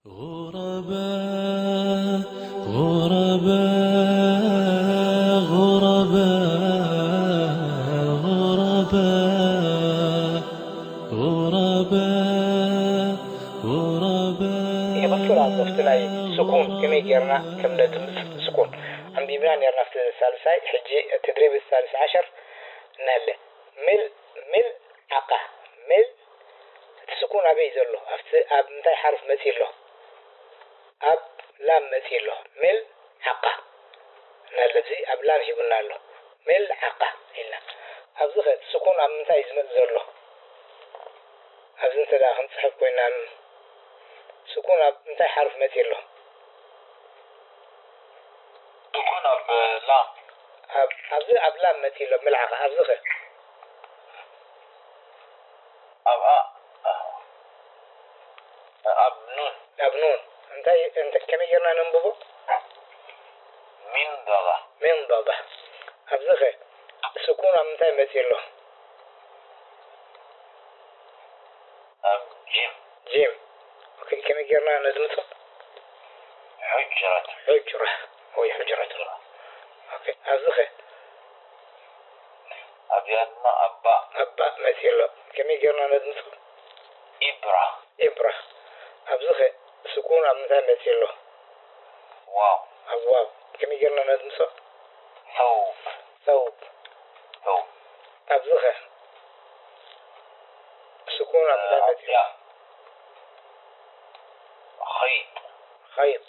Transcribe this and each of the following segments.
غرباء غرباء غرباء غرباء غرباء غرباء يبطل عزفتنا سكون كما يجرنا كم ندم سكون عم بيبان يرنا في الثالثة حجي التدريب الثالث عشر نهله مل عقه مل السكون أبي يزله أب متى حرف مثيل له أب لام مثيل له مل عقه نالذي أب لام يقولنا له مل عقه إلا أبزخ السكون أب متى يزله أبزن تداخل صحب كوينا سكون أب متى حرف مثيل له سكون أب لام أب لام مثيل له مل عقه أبزخ أب نون أنت كم يجرنا ننبضه من ضبة أبزخ سكون أب متى مثيل له جيم أوكي كم يجرنا ندمته حجرة هو حجرة أوكي أبزخ أبيضنا أبا مثيل له كم يجرنا ندمته إبرة أبزخ سكون أب متى مثيل له واو كم يجرنا ندمته ثوب أبزخ سكون أب متى مثيل له خيط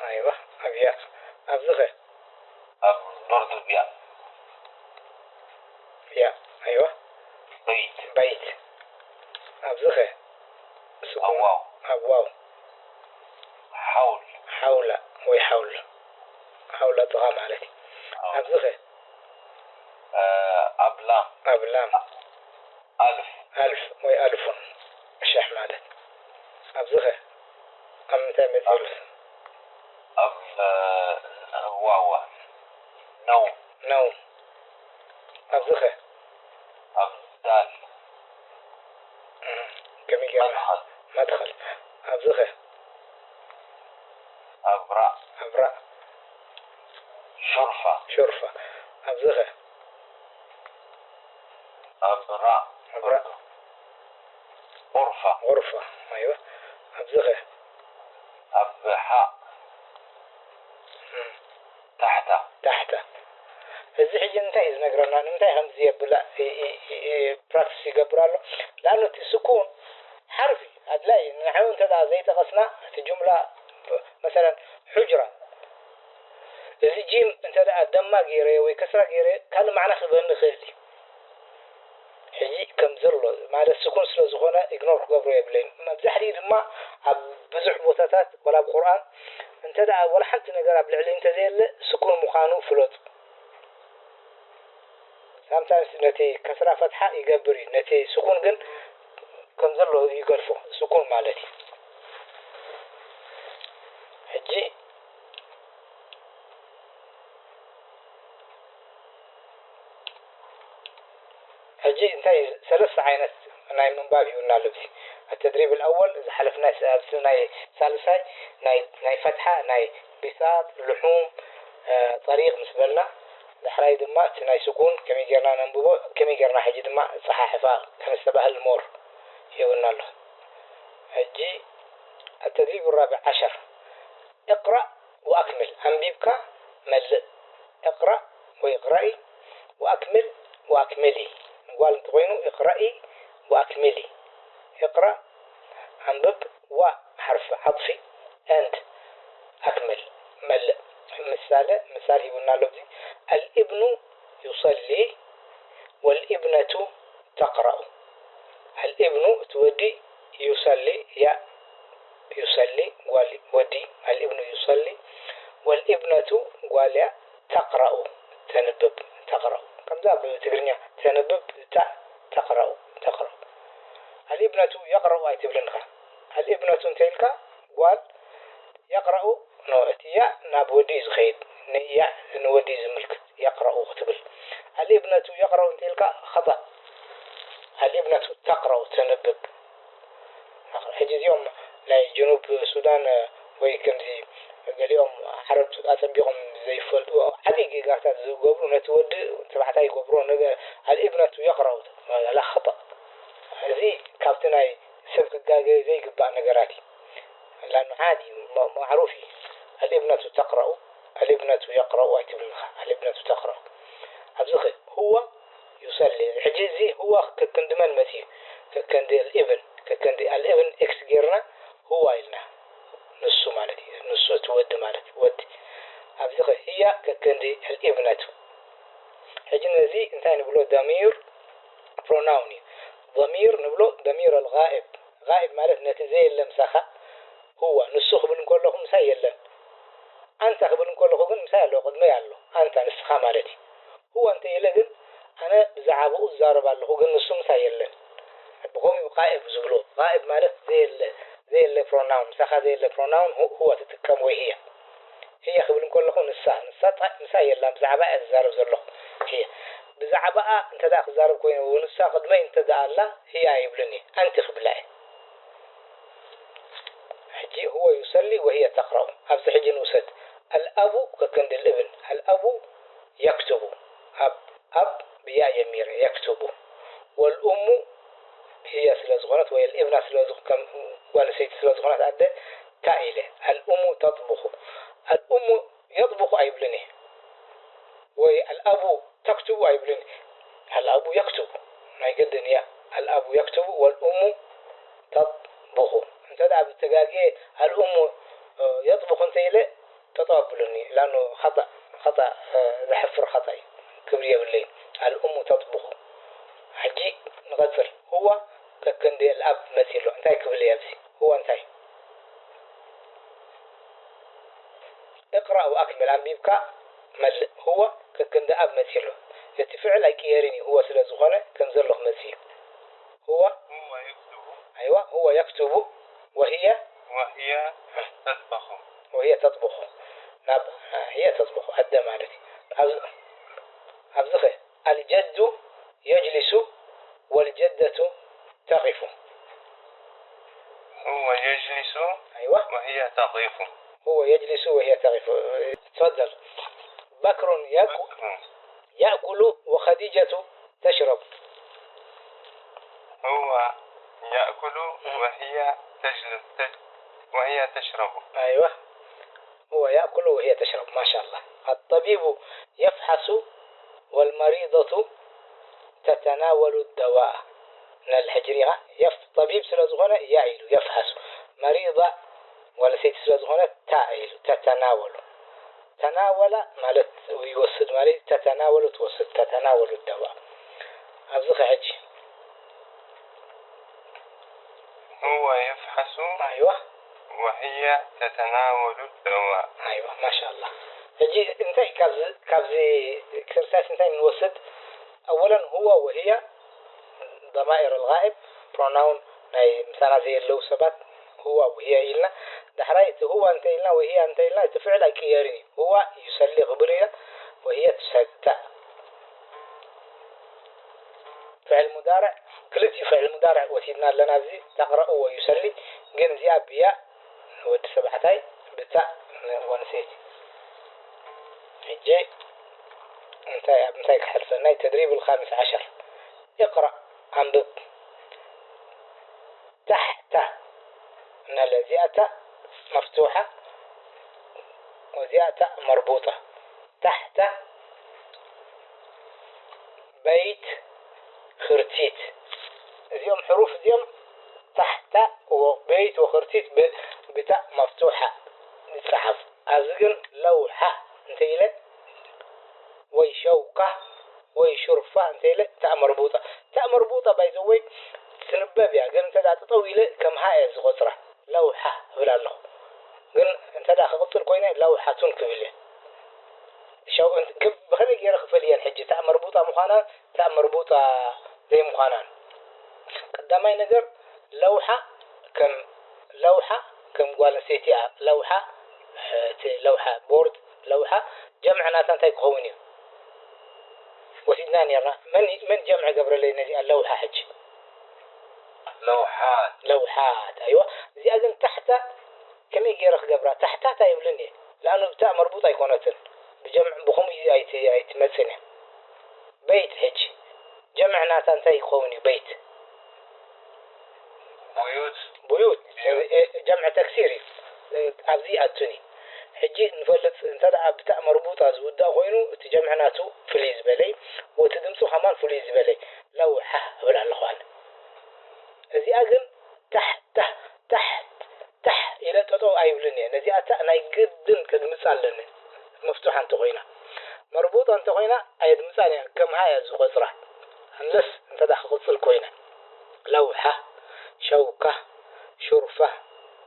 أيوة أبياء أبزخ برضو بياء أيوة بيت أبزخ سكون واو حول ويحول حول طغى مالتي أبزخ أبلام ألف ويألف الشح مالت أبزخ أمتى مثل نوم أبزخ أبدال كم يجي مدخل أبزخ أبراء شرفة أبزخ أبراء غرفة أيوة أبزخ أبحاء تحت إذا حجي نتايز نقرأنا نتاي همزية بلا براكتس يقبراله لأنه السكون حرفي هتلاقي نحن تدع زي تقصنا في جملة مثلا حجرة إذا جيم انت دم غيره ويكسر غيره كان معنى خبرنا خيلي حجي كم زرله مع السكون سلزخونه إجنور قبره يبلين ما بزحري ما بزح بوتاتات ولا بقرآن انت دع ولا حتى نقرأ بالعلم انت زي سكون مخانو فلوت sometimes نتي كسرة فتحة يقبري نتي سكون جن كم زرله يقرفه سكون مالتي حجي انتهي ثلاث عينات ناي من بابي ونالبسي التدريب الأول إذا حلفنا ناي ثالثة ناي فتحة ناي بساط لحوم طريق مسبلنا لحراي دماء ناي سكون كم يجرنا ننبوه كم يجرنا حجي دماء صحاح فاق كم استبه المور يقولنا له حجي التدريب الرابع عشر اقرأ وأكمل أنبيبك مل اقرأ ويقرأي وأكمل وأكملي نقول تقولينه اقرأي وأكملي اقرأ أنبب وحرف عطفي أنت أكمل مل مثال يقولنا له الابن يصلي والابنة تقرأ الابن تودي يصلي يصلي ودي الابن يصلي والابنة قال تقرأ تنبب تقرأ كم ذا بتقرنيا تنبب تقرأ الابنة يقرأ آية بلنخا الابنة تلك قال يقرأ نوعتيا نابودي زخيد نيا نودي زملك يقرأ اختبل الابنة يقرأ تلك خطأ الابنة تقرأ تنبب حجز يوم لا الجنوب السودان ويكمزي اليوم عرب أتنبيهم زي فل حديقي قاعد زوجبرو نتود تبعتها يقبرو نجا الابنة يقرأ لا خطأ زي كابتناي سبق جاجي زي قبع نجاراتي لأنه عادي معروفي الابنة تقرأ الابنة يقرأ ويتبنها الابنة تقرأ أبزخ هو يصلي حجزي هو ككندم المسيح ككندي الابن ككندي الابن إكس جيرنا هو إلنا نص مالتي نص تود مالتي ود أبزخ هي ككندي الابنة حجنا زي انتهي نقوله ضمير بروناوني ضمير نقوله ضمير الغائب غائب مالت نتزي اللي مسخة هو نسخ بنقول لكم مسايلا أنت بنقول لكم مسايلا قد ما يعلو أنت نسخة مالتي هو أنت يلقن أنا زعبه الزارب الله هو نسخ مسايلا بقوم غائب زبلو غائب مالت زي اللي بروناون مسخة زي اللي بروناون هو تتكم وهي هي خبرن كل لكم نسا مسايلا بزعباء الزارب زلو هي بزعباء أنت داخل زارب كوين ونسا قد ما انت دا الله هي عيبلني أنت خبلاي حجي هو يصلي وهي تقرأ أبز حجي نوسد الأب ككند الابن الأب يكتب أب بياء يمير يكتب والأم هي سلازغنات وهي الابن سلازغ كم ونسيت سلازغنات عدة تائلة الأم تطبخ الأم يطبخ عيبلني والأب تكتب عيبلني الأب يكتب ما يقدن يا الأب يكتب والأم تطبخ انت دع بالتقاقي الأم يطبخ انت إليه تطابلني لأنه خطأ ذحفر خطأي كبرية بالليل الأم تطبخ حجي نغفر هو ككندي الأب مثيله انتهي كبرية بسي هو انتهي اقرأ وأكمل عن بيبكى هو ككندي أب مثيله يتفعل أي كياريني هو سلازغانة كنزل له مثيل هو يكتب أيوة هو يكتب وهي تطبخ نعم هي تطبخ أدى مالتي أبزخه الجد يجلس والجدة تقف هو يجلس أيوة وهي تقف هو يجلس وهي تقف تفضل بكر يأكل وخديجة تشرب هو يأكل وهي تشرب أيوة هو يأكل وهي تشرب ما شاء الله الطبيب يفحص والمريضة تتناول الدواء من الحجرها طبيب سلازغنة يعيل يفحص مريضة ولا سيد سلازغنة تعيل تناول مالت ويوسد مالت تتناول توسد تتناول الدواء أبزخ حجي هو يفحص أيوة وهي تتناول الدواء أيوة ما شاء الله يجي انتهي كابزي اكسرسايز انتهي نوسد أولا هو وهي ضمائر الغائب pronoun مثلا زي اللو سبت هو وهي إلنا دحريت هو أنت إلنا وهي أنت إلنا تفعل أكياري هو يسلي غبرية وهي تسكت فعل مضارع كلتي فعل مضارع وسيدنا لنا زي تقرأ ويسلي جن زي أبياء ود سبعتاي بتاع ونسيت الجاي انتهي حرفنا التدريب 15 اقرأ انبب تحت من الزيادة مفتوحة وزيادة مربوطة تحت بيت خرتيت زيهم حروف زيهم تحت وبيت وخرتيت بتاء مفتوحة للصحف أزقن لوحة انتيلة ويشوكة ويشرفة انتيلة تاء مربوطة بايزوي تنبب يا قل انت دا تطويلة كم هاي زغطرة لوحة بلا الله قل انت دا خبطل كوينة لوحة كبيلة شو انت بخليك يرخف لي الحجة تاء مربوطة زي مخانان قدامي نقر لوحة كم قوال نسيتي لوحة بورد لوحة جمع ناسان تايك خويني وسيدنان يرنا من جمع قبر لي اللوحة حج لوحات أيوة زي أذن تحت كم نبرة تحتها يبلني لأنه بتاع مربوطة يكونتن بجمع بخم أي تمثني بيت هج جمع ناتن تاي يكوني بيت بيوت جمع تكسيري أبدي أتني حجي نفلت انت بتاع مربوطة زودا خوينو تجمعناتو فليز بلي وتدمسو كمان فليز بلي لوحة ولا الأخوان زي أجن تحت إلى تطو أيولني نزي أتا أنا جدا كدمسال لنا مفتوح أنت خوينا مربوط أنت خوينا أيد مثال كم هاي زخسرة هنلس انت دخل قصل كوينة لوحة شوكة شرفة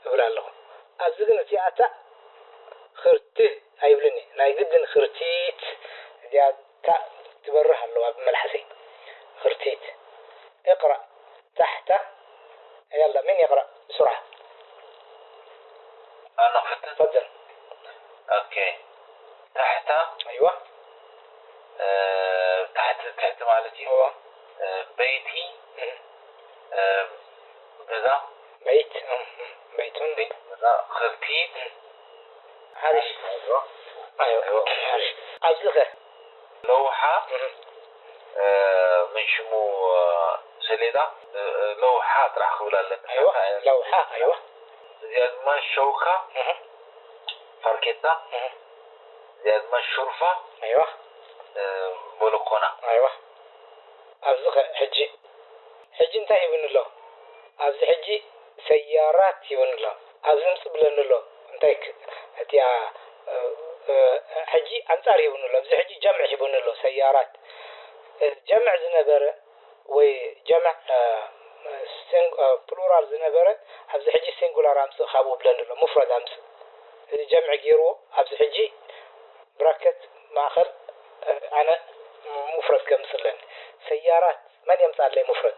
ولا الأخوان أزجن زي أتا خرته أيولني نايجدن خرتيت يا تبرح اللي ملحسي خرتيت اقرأ تحت يلا من يقرأ بسرعة أنا فتن تفضل أوكي تحت أيوة تحت مالتي هو بيتي كذا بيت كذا خرتيت هذا أيوة أجلسه لوحة من شمو سليدة لوحات راح أقولها لك أيوة لوحة أيوة زياد ما الشوكة فركتة زياد ما الشرفة أيوة بلقونة أيوة أبزخ حجي انتهي من الله أبز حجي سيارات يبن الله أبز نصبلن الله انتهيك هتيا حجي أنصار يبن الله أبز حجي جمع يبن الله سيارات جمع زنبرة وجمع بلورال زنبرة أبز حجي سينجولار أمس خابو بلن الله مفرد أمس جمع جيرو أبز حجي براكت ماخر أنا مفرد كمثلا سيارات من يمثل لي مفرد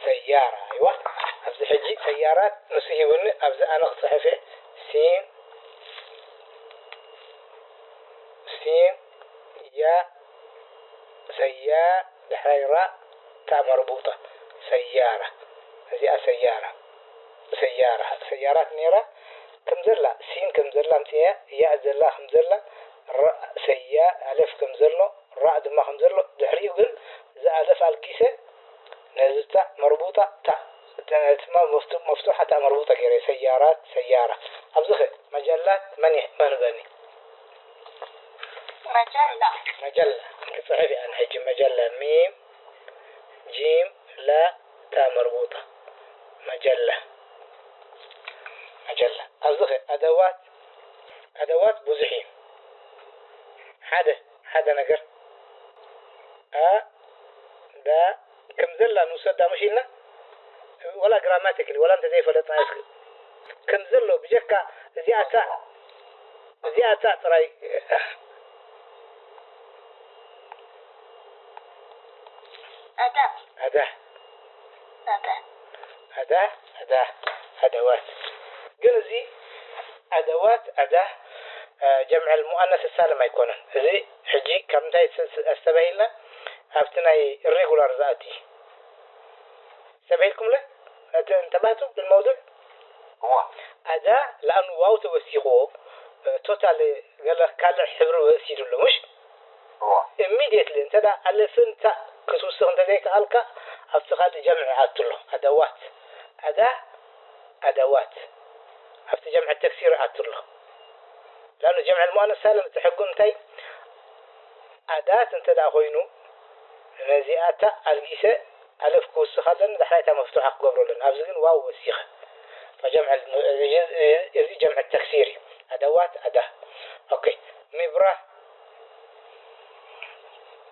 سيارة أيوة أبز حجي سيارات نسيه ون أبز أنا صحفي سين يا سيارة دحيرة تا مربوطة سيارة هذه سيارات نيرة كم زلة سين كم زلة متيا يا زلة خم زلة سيا ألف كم زلة راء دم خم زلة دحري يقول إذا ألف على الكيسة نزلت مربوطة تما مفتوحة تا مربوطة كيري سيارة أبزخ مجلات من بني مجلة صحيح عن حجم مجلة ميم جيم لا تا مربوطة مجلة أصدق أدوات بزحين هذا نقر دا كم زلة نوصد مشينا ولا جراماتيكلي ولا أنت زي فلتنا يسكت كم زلة بجكا زيادة تراي أدوات جنزي أداة جمع المؤنث السالم يكون زي حجي كم تاي استبهلنا أفتناي الريجولار ذاتي استبهلكم له انتبهتوا بالموضوع هو أداة لأنه واو توسيقه توتال قال حبر وسيد له مش هو immediately انت دا ألف انت كسوسه انت ذيك ألقى أفتقاد جمع عاتله أدوات أفت جمع التكسير عاتله لأنه جمع المؤنث سالم تحقون تاي أداة انت دا خوينو نزيئة الجيسة ألف كوس خلنا دحريتها مفتوحة قبر لنا أفزقين واو وسيخة فجمع جمع التكسيري أدوات أداة أوكي مبرة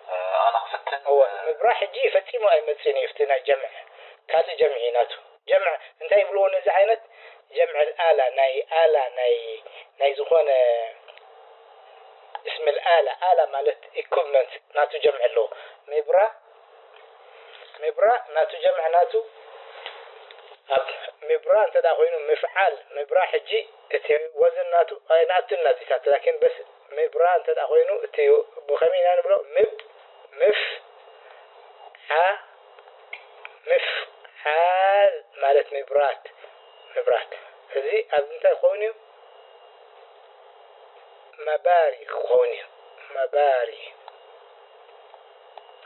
أنا فتن هو مبرة حجي فتي مو أي متسيني يفتنا جمع كذا جمعيناته جمع انت يقولون زعينت جمع الآلة ناي زخون اسم آلة مالت equipment ناتو جمع له مبرة ناتو جمع ناتو مبرة انت داخلينه مفعال مبرة حجي وزن ناتو اي ناتو الناتي لكن بس مبرة انت داخلينه بخمين يعني بلو مفعال مالت مبرات مبرات هذي أبنتي خوني مباري خوني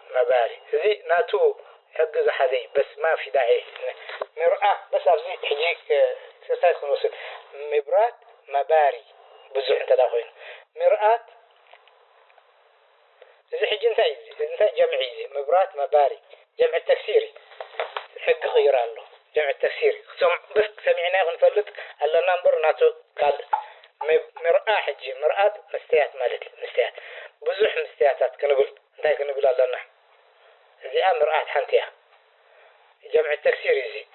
مباري هذي ناتو حجز حذي بس ما في داعي مرآة بس أبزي حجيك سيسايس نوصل مبرات مباري بزح انت داخلين مرآة إذا حجي انت جمعي مبرات مباري جمع التكسيري حق غير له جمع التكسيري بس سمعناه ونفلت على نمبر ناتو قال مرآة حجي مرآة مستيات مالك مستيات بزح مستياتات كنقول انت كنقول على لنا زي مرآة حنتيها جمع التكسيري زي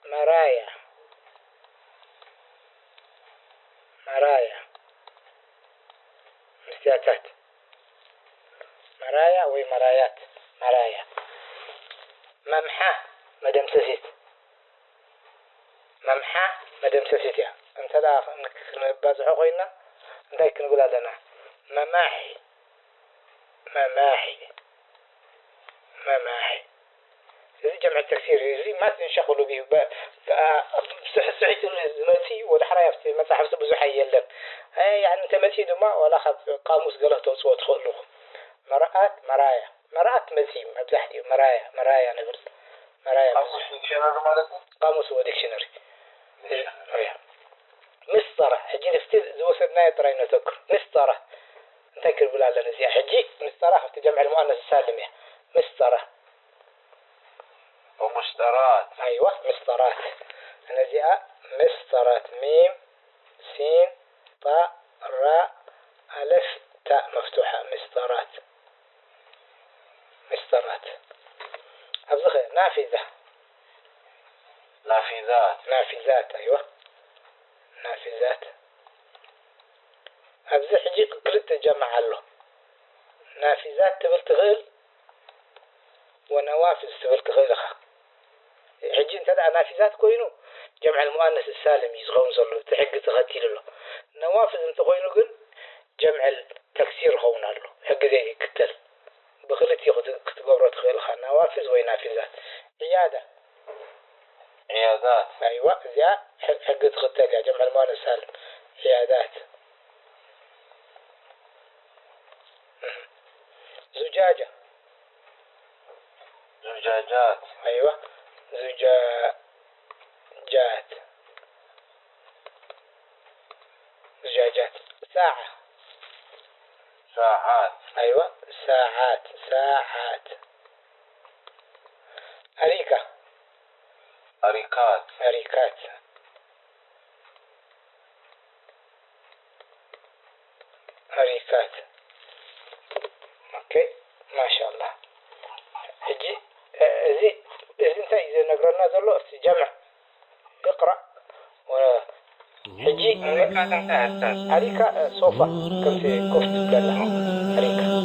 مرايا مستياتات مرايا ومرايات مرايا ممحة مدام سسيت يا انت لا نبازحو قينا انت كنقول لنا مماحي إذا جمع التكسير إذا ما تنشغلوا به صحيح المسي ولا حرايفتي ما تحفظ بزحية لن يعني أنت مسي دما ولا خد قاموس قاله توصوت خلوه مرايا مسي ما بزحتي مرايا نقول مرايا قاموس وديكشنري مسطرة حجي نفتي زوسدنا يطرينا تذكر مسطرة نذكر بلا لنا زي حجي مسطرة في جمع المؤنث السالم مسطرة ومشترات. أيوة مسطرات أنا زي مسطرات ميم سين طاء راء ألف تاء مفتوحة مسطرات أبزخ نافذات أيوة نافذات أبزخ حجي كلت جمع له نافذات تبل تغيل ونوافذ تبل تغيل حجي انت نافذات كوينو جمع المؤنث السالم يصغون زلو تحق تغتيل له نوافذ انت كوينو قل جمع التكسير هون له حق ذي كتل بخلت ياخذ كتقبرت خيل خا نوافذ ونافذات عيادات ايوه زي حق تغتل يا جمع المؤنث السالم عيادات زجاجات ايوه زجاجات ساعات ايوه ساعات أريكات اوكي ما شاء الله حجي إذا نقرأنا ذلو جمع اقرأ حجي أريكا صوفة كم في كفت بلالة أريكا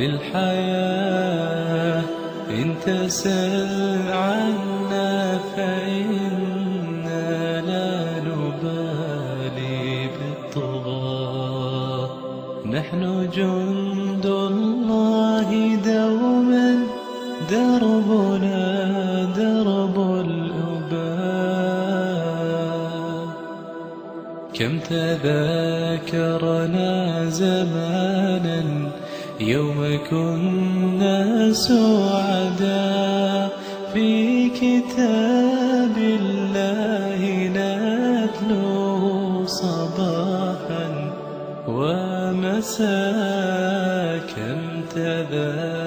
للحياة إن تسل عنا فإنا لا نبالي بالطغاة نحن جند الله دوما دربنا درب الأباء كم تذاكرنا زمانا يوم كنا سعداء في كتاب الله نتلو صباحا ومساء كم تذاكرنا